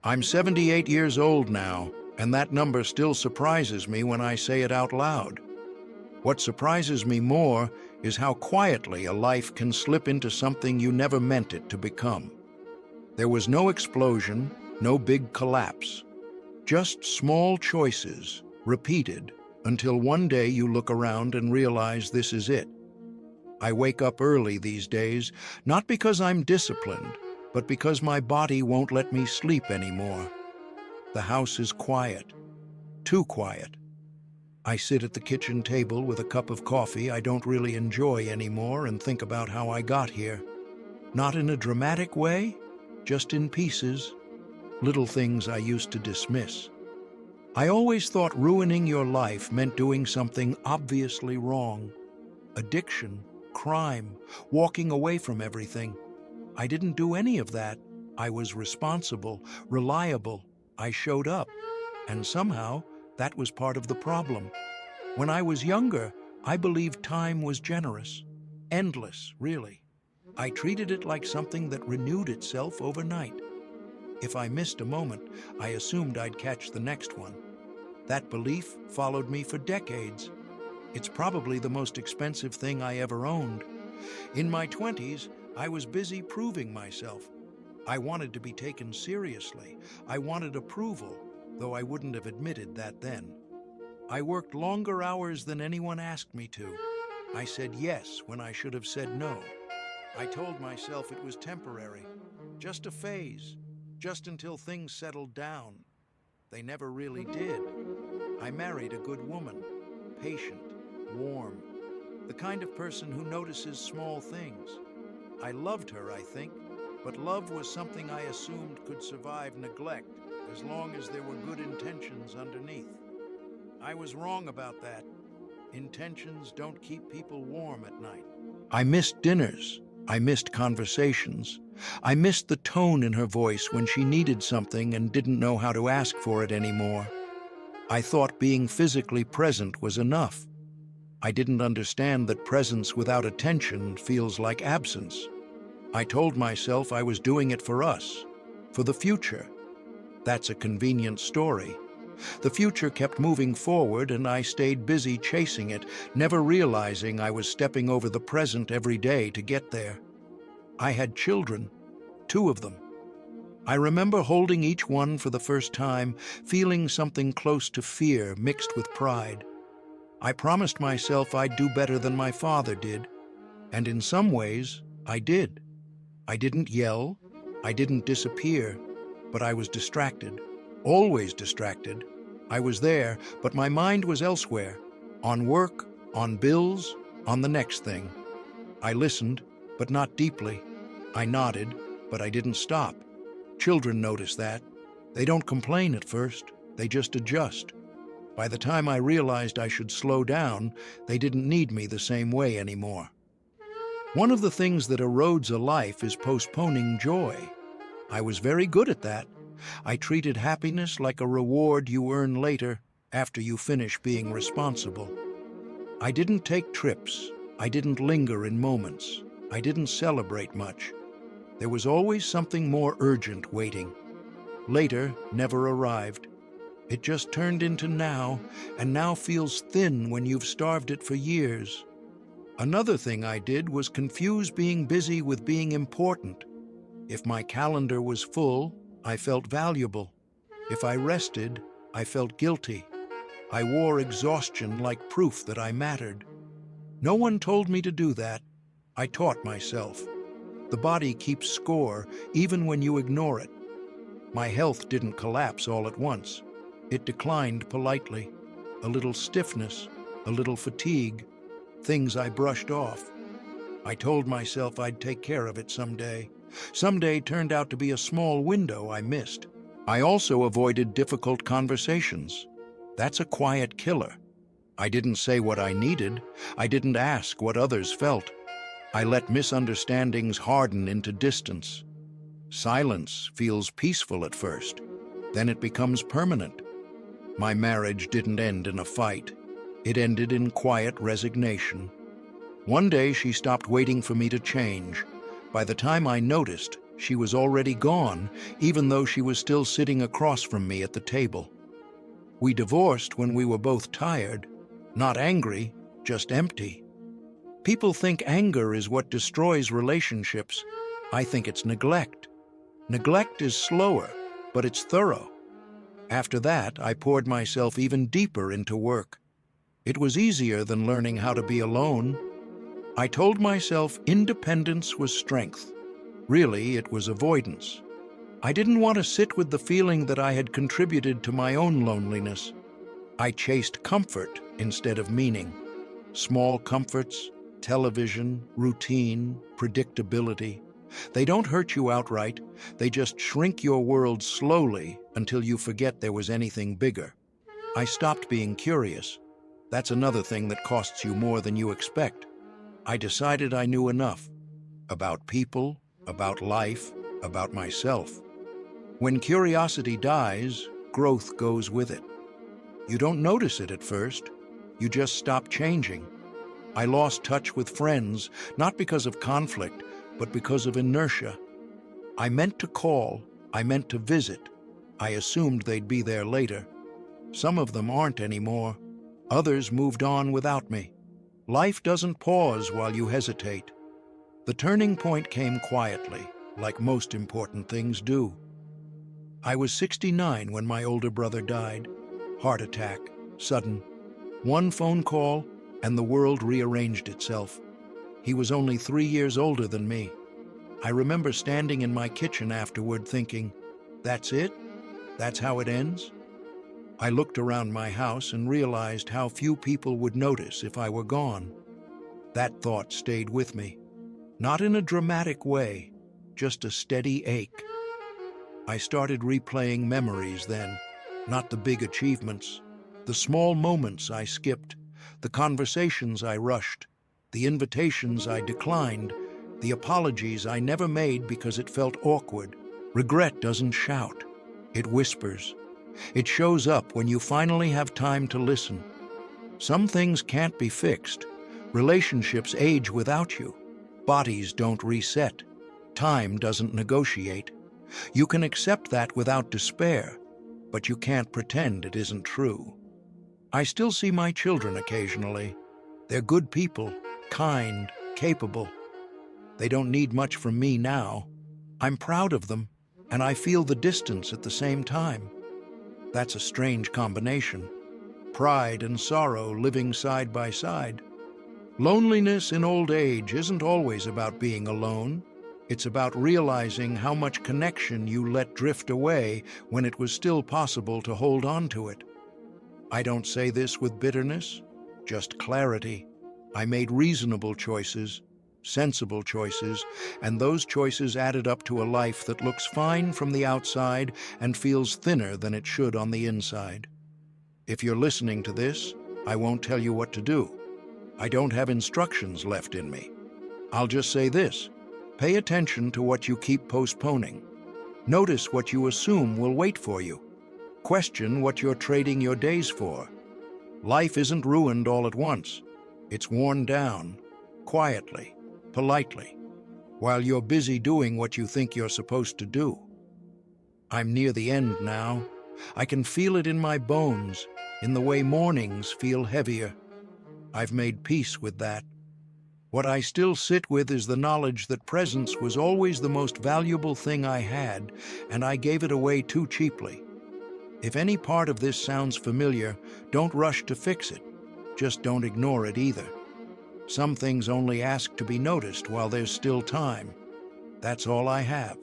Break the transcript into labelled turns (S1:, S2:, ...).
S1: I'm 78 years old now, and that number still surprises me when I say it out loud. What surprises me more is how quietly a life can slip into something you never meant it to become. There was no explosion, no big collapse, just small choices, repeated, until one day you look around and realize this is it. I wake up early these days, not because I'm disciplined, but because my body won't let me sleep anymore. The house is quiet, too quiet. I sit at the kitchen table with a cup of coffee I don't really enjoy anymore and think about how I got here. Not in a dramatic way, just in pieces, little things I used to dismiss. I always thought ruining your life meant doing something obviously wrong. Addiction, crime, walking away from everything. I didn't do any of that. I was responsible, reliable. I showed up. And somehow, that was part of the problem. When I was younger, I believed time was generous. Endless, really. I treated it like something that renewed itself overnight. If I missed a moment, I assumed I'd catch the next one. That belief followed me for decades. It's probably the most expensive thing I ever owned. In my 20s, I was busy proving myself. I wanted to be taken seriously. I wanted approval, though I wouldn't have admitted that then. I worked longer hours than anyone asked me to. I said yes when I should have said no. I told myself it was temporary, just a phase, just until things settled down. They never really did. I married a good woman, patient, warm, the kind of person who notices small things. I loved her, I think, but love was something I assumed could survive neglect as long as there were good intentions underneath. I was wrong about that. Intentions don't keep people warm at night. I missed dinners. I missed conversations. I missed the tone in her voice when she needed something and didn't know how to ask for it anymore. I thought being physically present was enough. I didn't understand that presence without attention feels like absence. I told myself I was doing it for us, for the future. That's a convenient story. The future kept moving forward and I stayed busy chasing it, never realizing I was stepping over the present every day to get there. I had children, 2 of them. I remember holding each one for the first time, feeling something close to fear mixed with pride. I promised myself I'd do better than my father did, and in some ways, I did. I didn't yell, I didn't disappear, but I was distracted, always distracted. I was there, but my mind was elsewhere, on work, on bills, on the next thing. I listened, but not deeply. I nodded, but I didn't stop. Children notice that. They don't complain at first, they just adjust. By the time I realized I should slow down, they didn't need me the same way anymore. One of the things that erodes a life is postponing joy. I was very good at that. I treated happiness like a reward you earn later after you finish being responsible. I didn't take trips. I didn't linger in moments. I didn't celebrate much. There was always something more urgent waiting. Later never arrived. It just turned into now, and now feels thin when you've starved it for years. Another thing I did was confuse being busy with being important. If my calendar was full, I felt valuable. If I rested, I felt guilty. I wore exhaustion like proof that I mattered. No one told me to do that. I taught myself. The body keeps score even when you ignore it. My health didn't collapse all at once. It declined politely. A little stiffness, a little fatigue, things I brushed off. I told myself I'd take care of it someday. Someday turned out to be a small window I missed. I also avoided difficult conversations. That's a quiet killer. I didn't say what I needed. I didn't ask what others felt. I let misunderstandings harden into distance. Silence feels peaceful at first. Then it becomes permanent. My marriage didn't end in a fight. It ended in quiet resignation. One day she stopped waiting for me to change. By the time I noticed, She was already gone, even though she was still sitting across from me at the table. We divorced when we were both tired, not angry, just empty. People think anger is what destroys relationships. I think it's neglect. Neglect is slower, but it's thorough. After that, I poured myself even deeper into work. It was easier than learning how to be alone. I told myself independence was strength. Really, it was avoidance. I didn't want to sit with the feeling that I had contributed to my own loneliness. I chased comfort instead of meaning. Small comforts, television, routine, predictability. They don't hurt you outright, they just shrink your world slowly until you forget there was anything bigger. I stopped being curious. That's another thing that costs you more than you expect. I decided I knew enough about people, about life, about myself. When curiosity dies, growth goes with it. You don't notice it at first. You just stop changing. I lost touch with friends, not because of conflict, but because of inertia. I meant to call, I meant to visit. I assumed they'd be there later. Some of them aren't anymore. Others moved on without me. Life doesn't pause while you hesitate. The turning point came quietly, like most important things do. I was 69 when my older brother died. Heart attack, sudden. One phone call, and the world rearranged itself. He was only 3 years older than me. I remember standing in my kitchen afterward thinking, that's it? That's how it ends? I looked around my house and realized how few people would notice if I were gone. That thought stayed with me. Not in a dramatic way, just a steady ache. I started replaying memories then, not the big achievements, the small moments I skipped, the conversations I rushed, the invitations I declined, the apologies I never made because it felt awkward. Regret doesn't shout, it whispers. It shows up when you finally have time to listen. Some things can't be fixed. Relationships age without you. Bodies don't reset. Time doesn't negotiate. You can accept that without despair, but you can't pretend it isn't true. I still see my children occasionally. They're good people, kind, capable. They don't need much from me now. I'm proud of them, and I feel the distance at the same time. That's a strange combination. Pride and sorrow living side by side. Loneliness in old age isn't always about being alone. It's about realizing how much connection you let drift away when it was still possible to hold on to it. I don't say this with bitterness, just clarity. I made reasonable choices, sensible choices, and those choices added up to a life that looks fine from the outside and feels thinner than it should on the inside. If you're listening to this, I won't tell you what to do. I don't have instructions left in me. I'll just say this: pay attention to what you keep postponing. Notice what you assume will wait for you. Question what you're trading your days for. Life isn't ruined all at once. It's worn down, quietly, politely, while you're busy doing what you think you're supposed to do. I'm near the end now. I can feel it in my bones, in the way mornings feel heavier. I've made peace with that. What I still sit with is the knowledge that presence was always the most valuable thing I had, and I gave it away too cheaply. If any part of this sounds familiar, don't rush to fix it. Just don't ignore it either. Some things only ask to be noticed while there's still time. That's all I have.